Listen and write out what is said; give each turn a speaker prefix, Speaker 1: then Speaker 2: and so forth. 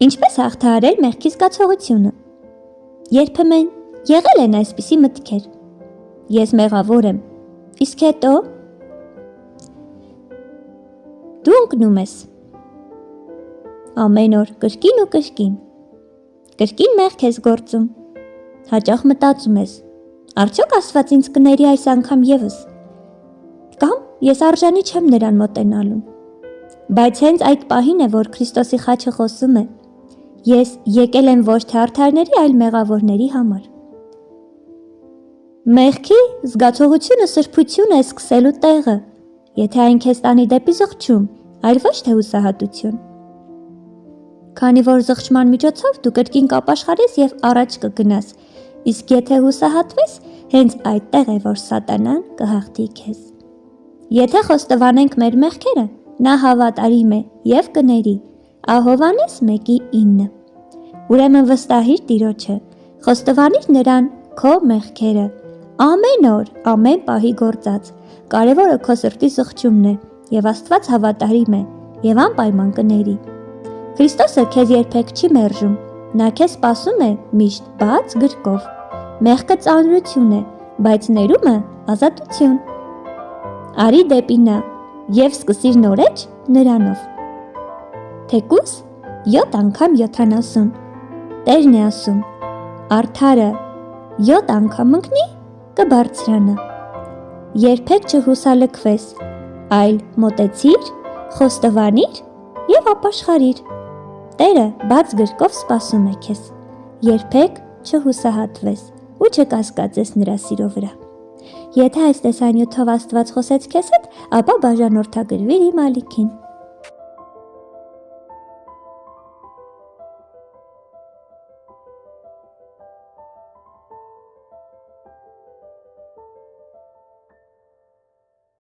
Speaker 1: Ինչպես հաղթահարել մեղքի զգացողությունը։ Երբեմն եղել են այսպիսի մտքեր. ես մեղավոր եմ, իսկ հետո դու ընկնում ես ամեն օր կրկին ու կրկին մեղք ես գործում, հաճախ մտածում ես, արդյոք Աստված ինձ կների այս անգամ ևս, կամ ես արժանի չեմ նրան մոտենալու, բայց հենց այդ պահին է, որ Քրիստոսի խաչը խոսում է, ես եկել եմ ոչ թե արդարների, այլ մեղավորների համար։ Մեղքի զգացողությունը սրբություն է սկսելու տեղը, եթե այն քեզ տանի դեպի զղջում, այլ ոչ թե հուսահատություն։ Քանի որ զղջման միջոցով դու կրկին կապաշխարես և առաջ կգնաս, իսկ եթե հուսահատվես, հենց այդտեղ է, որ սատանան կհաղթի քեզ։ Եթե խոստովանենք մեր մեղքերը, նա հավատարիմ է և կների, Ահովանես 1:9։ Ուրեմն վստահիր Տիրոջը, խոստովանիր նրան քո մեղքերը, ամեն օր, ամեն պահի գործած, կարևորը քո սրտի զղջումն է, և Աստված հավատարիմ է և անպայման կների։ Քրիստոսը քեզ երբեք չի մերժում, նա քեզ սպասում է միշտ բաց գրկով։ Մեղքը ծանրություն է, բայց ներումը ազատություն։ Արի դեպի նա և սկսիր նորեջ նրանով։ Թեկուզ 7 անգամ 70, Տերն է ասում, արդարը 7 անգամ ընկնի, կբարձրանա։ Երբեք չհուսալքվես, այլ մոտեցիր, խոստովանիր և ապաշխարիր։ Տերը բաց գրկով սպասում է քեզ, երբեք չհուսահատվես ու չկասկածես նրա սիրո վրա։ Եթե այս տեսանյութով Աստված խոսեց քեզ հետ, ապա բաժանորդագրվիր իմ ալիքին։